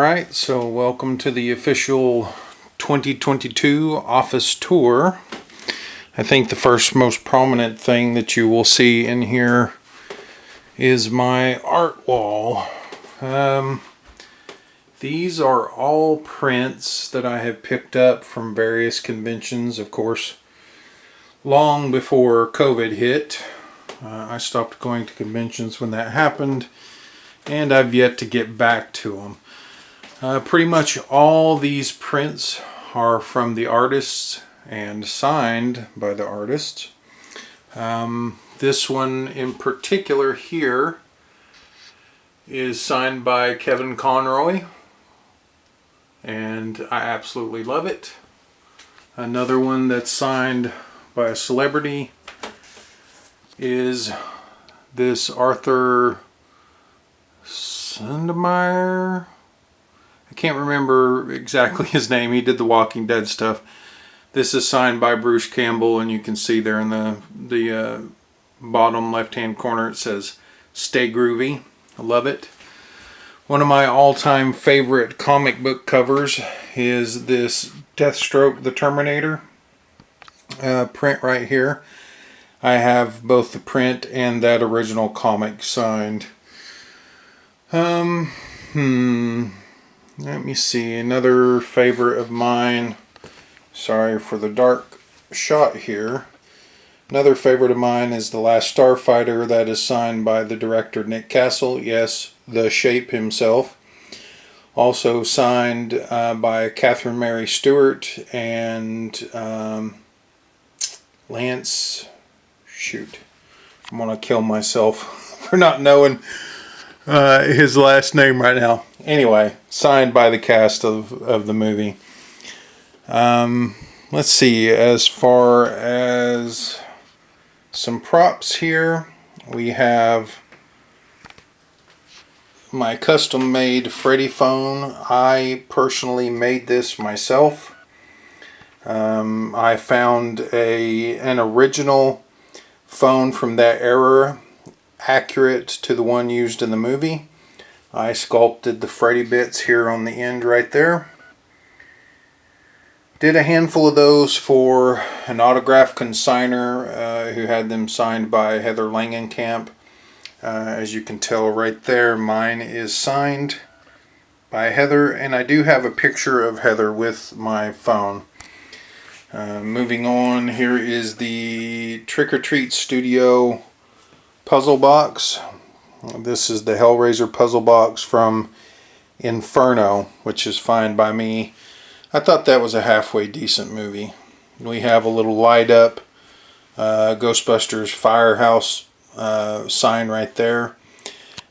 Alright, so welcome to the official 2022 office tour. I think the first most prominent thing that you will see in here is my art wall. These are all prints that I have picked up from various conventions, of course, long before COVID hit. I stopped going to conventions when that happened, and I've yet to get back to them. Pretty much all these prints are from the artists and signed by the artists. This one in particular here is signed by Kevin Conroy, and I absolutely love it. Another one that's signed by a celebrity is this Arthur Sundemeyer. I can't remember exactly his name. He did the Walking Dead stuff. This is signed by Bruce Campbell, and you can see there in the bottom left-hand corner it says "Stay Groovy." I love it. One of my all-time favorite comic book covers is this Deathstroke the Terminator print right here. I have both the print and that original comic signed. Let me see, another favorite of mine. Sorry for the dark shot here. Another favorite of mine is the Last Starfighter. That is signed by the director Nick Castle. Yes, the Shape himself. Also signed by Catherine Mary Stewart and Lance. Shoot, I'm gonna kill myself for not knowing his last name right now. Anyway, signed by the cast of the movie. Let's see, as far as some props here, we have my custom made Freddy phone. I personally made this myself. I found an original phone from that era, accurate to the one used in the movie. I sculpted the Freddy bits here on the end right there. Did a handful of those for an autograph consigner who had them signed by Heather Langenkamp. As you can tell right there, mine is signed by Heather, and I do have a picture of Heather with my phone. Moving on, here is the Trick or Treat Studio puzzle box. This is the Hellraiser puzzle box from Inferno, which is fine by me. I thought that was a halfway decent movie. We have a little light up Ghostbusters Firehouse sign right there.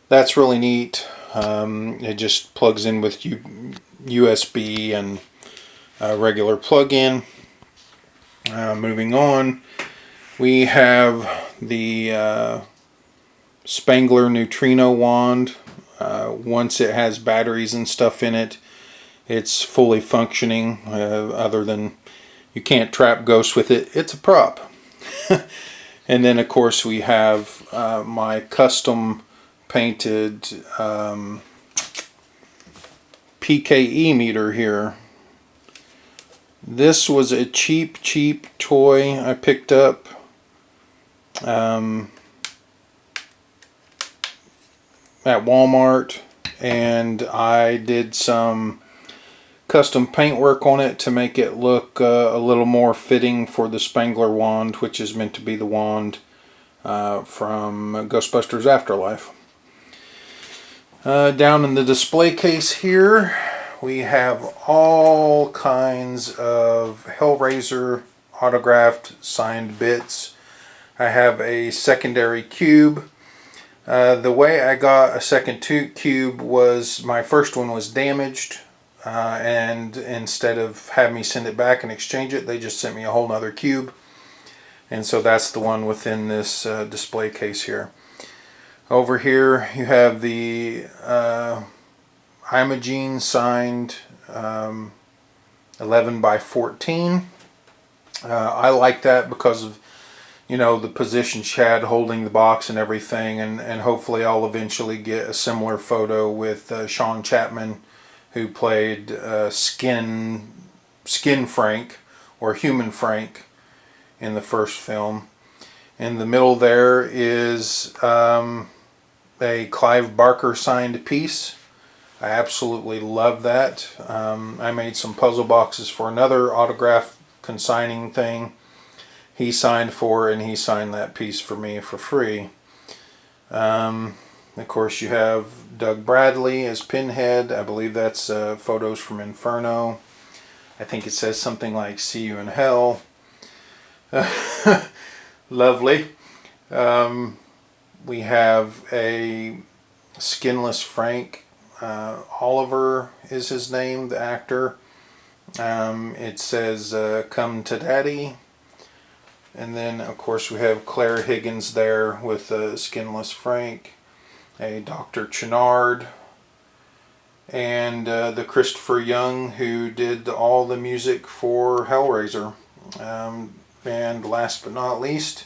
That's really neat. It just plugs in with USB and a regular plug-in. Moving on, we have the Spangler Neutrino wand. Once it has batteries and stuff in it, it's fully functioning, other than you can't trap ghosts with it. It's a prop. And then of course we have my custom painted PKE meter here. This was a cheap toy I picked up at Walmart, and I did some custom paint work on it to make it look a little more fitting for the Spangler wand, which is meant to be the wand from Ghostbusters Afterlife. Down in the display case here, we have all kinds of Hellraiser autographed signed bits. I have a secondary cube. The way I got a second cube was my first one was damaged, and instead of having me send it back and exchange it, they just sent me a whole nother cube, and so that's the one within this display case here. Over here you have the Imogene signed 11 by 14. I like that because of, you know, the position she had holding the box and everything, and hopefully I'll eventually get a similar photo with Sean Chapman, who played Skin Frank, or Human Frank, in the first film. In the middle there is a Clive Barker signed piece. I absolutely love that. I made some puzzle boxes for another autograph consigning thing he signed for, and he signed that piece for me for free. Of course, you have Doug Bradley as Pinhead. I believe that's photos from Inferno. I think it says something like "See you in hell." Lovely. We have a Skinless Frank. Oliver is his name, the actor. It says "Come to Daddy." And then, of course, we have Claire Higgins there with Skinless Frank, a Dr. Chenard, and the Christopher Young, who did all the music for Hellraiser. And last but not least,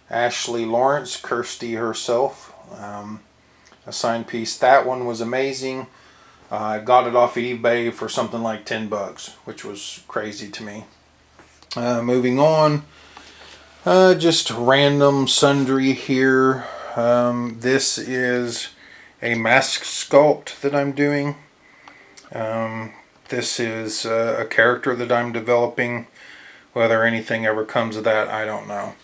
Ashley Lawrence, Kirsty herself, a signed piece. That one was amazing. I got it off eBay for something like $10, which was crazy to me. Moving on. Just random sundry here. This is a mask sculpt that I'm doing. This is a character that I'm developing. Whether anything ever comes of that, I don't know.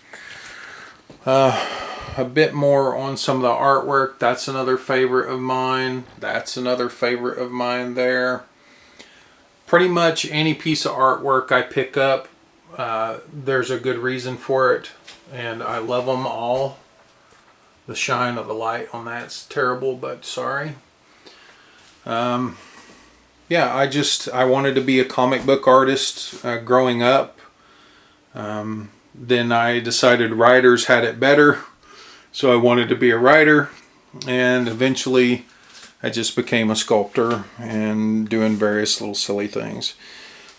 A bit more on some of the artwork. That's another favorite of mine. That's another favorite of mine there. Pretty much any piece of artwork I pick up, there's a good reason for it, and I love them all. The shine of the light on that's terrible, but sorry. Yeah, I wanted to be a comic book artist growing up. Then I decided writers had it better, so I wanted to be a writer, and eventually I just became a sculptor and doing various little silly things.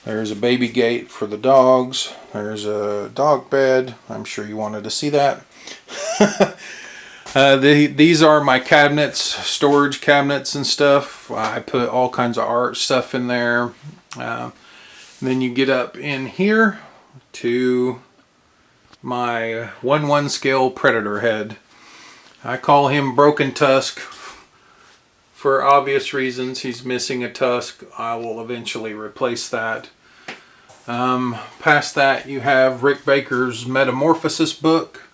There's a baby gate for the dogs. There's a dog bed. I'm sure you wanted to see that. These are my cabinets, storage cabinets and stuff. I put all kinds of art stuff in there. Then you get up in here to my 1/1 scale Predator head. I call him Broken Tusk for obvious reasons. He's missing a tusk. I will eventually replace that. Past that, you have Rick Baker's Metamorphosis book.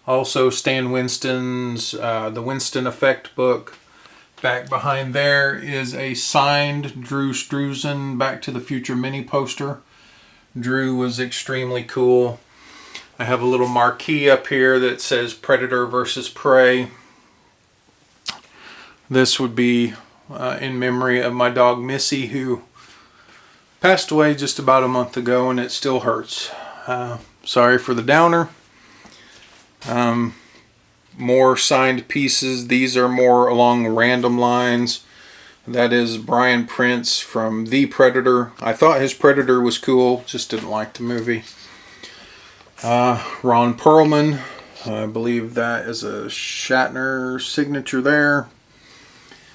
Also Stan Winston's The Winston Effect book. Back behind there is a signed Drew Struzan Back to the Future mini poster. Drew was extremely cool. I have a little marquee up here that says Predator versus Prey. This would be in memory of my dog Missy, who passed away just about a month ago, and it still hurts. Sorry for the downer. More signed pieces. These are more along random lines. That is Brian Prince from The Predator. I thought his Predator was cool, just didn't like the movie. Ron Perlman. I believe that is a Shatner signature there.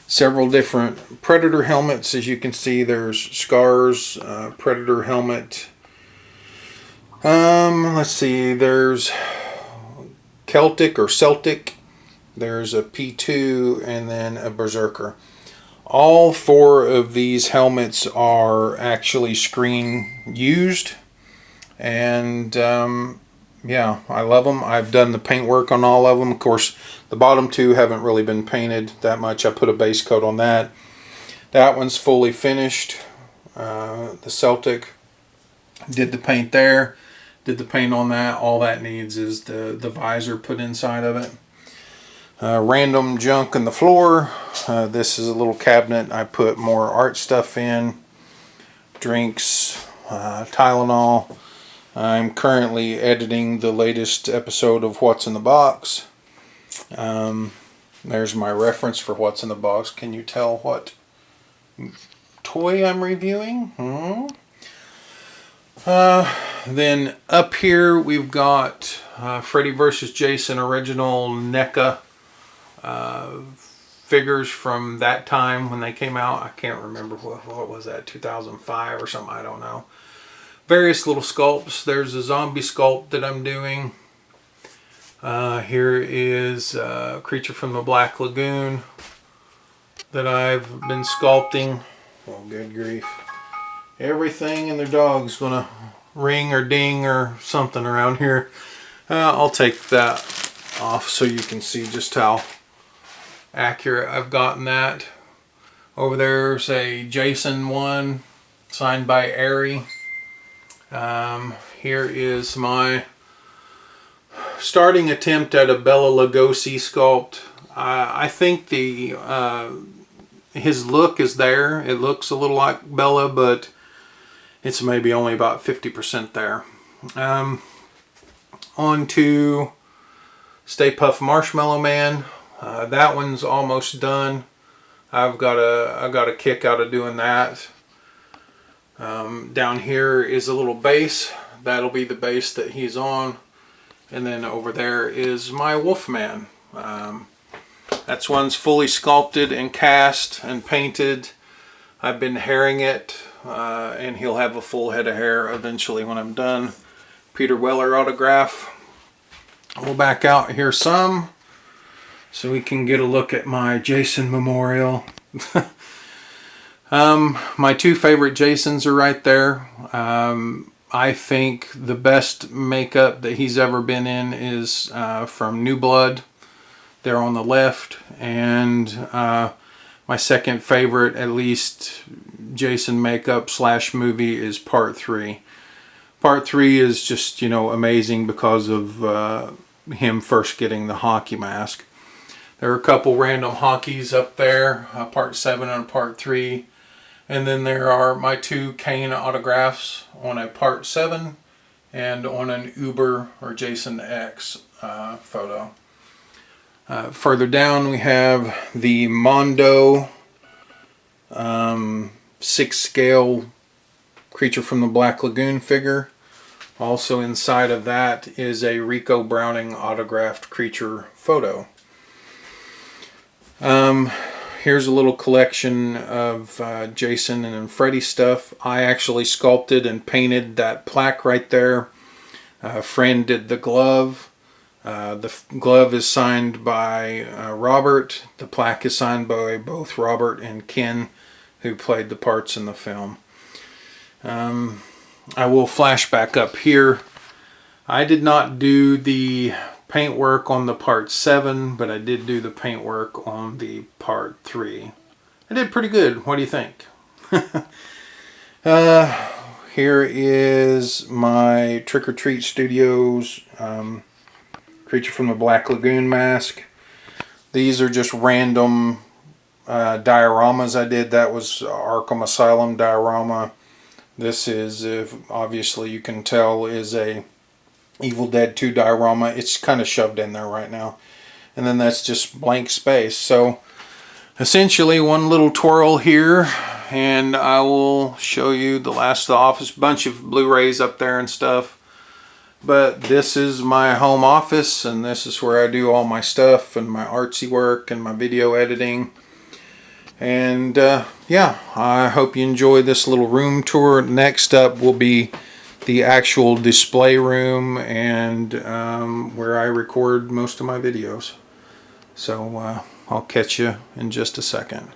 Several different Predator helmets. As you can see, there's Scar's Predator helmet. Let's see, there's Celtic. There's a P2 and then a Berserker. All four of these helmets are actually screen used. And yeah, I love them. I've done the paint work on all of them. Of course, the bottom two haven't really been painted that much. I put a base coat on that. That one's fully finished. The Celtic, did the paint there. Did the paint on that. All that needs is the visor put inside of it. Random junk in the floor. This is a little cabinet. I put more art stuff in. Drinks, Tylenol. I'm currently editing the latest episode of What's in the Box. There's my reference for What's in the Box. Can you tell what toy I'm reviewing? Then up here we've got Freddy vs. Jason original NECA figures from that time when they came out. I can't remember what was that, 2005 or something, I don't know. Various little sculpts. There's a zombie sculpt that I'm doing. Here is a creature from the Black Lagoon that I've been sculpting. Oh, good grief. Everything and their dog's gonna ring or ding or something around here. I'll take that off so you can see just how accurate I've gotten that. Over there's a Jason one signed by Ari. Here is my starting attempt at a Bela Lugosi sculpt. I think his look is there. It looks a little like Bela, but it's maybe only about 50% there. On to Stay Puft Marshmallow Man. That one's almost done. I got a kick out of doing that. Down here is a little base. That'll be the base that he's on. And then over there is my Wolfman. That's one's fully sculpted and cast and painted. I've been hairing it, and he'll have a full head of hair eventually when I'm done. Peter Weller autograph. We'll back out here some so we can get a look at my Jason memorial. My two favorite Jasons are right there. I think the best makeup that he's ever been in is from New Blood. They're on the left. And my second favorite, at least, Jason makeup / movie is Part 3. Part 3 is just, you know, amazing because of him first getting the hockey mask. There are a couple random hockeys up there, Part 7 and Part 3. And then there are my two Kane autographs on a Part 7 and on an Uber or Jason X photo. Further down we have the Mondo 6-scale creature from the Black Lagoon figure. Also inside of that is a Rico Browning autographed creature photo. Here's a little collection of Jason and Freddy stuff. I actually sculpted and painted that plaque right there. A friend did the glove. The glove is signed by Robert. The plaque is signed by both Robert and Ken, who played the parts in the film. I will flash back up here. I did not do the paint work on the Part 7, but I did do the paint work on the Part 3. I did pretty good. What do you think? Here is my Trick or Treat Studios creature from the Black Lagoon mask. These are just random dioramas I did. That was Arkham Asylum diorama. This is, obviously you can tell, is a Evil Dead 2 diorama. It's kind of shoved in there right now. And then that's just blank space. So essentially one little twirl here, and I will show you the Last of the Office. Bunch of Blu-rays up there and stuff. But this is my home office, and this is where I do all my stuff and my artsy work and my video editing. And yeah, I hope you enjoy this little room tour. Next up will be the actual display room and where I record most of my videos. So I'll catch you in just a second.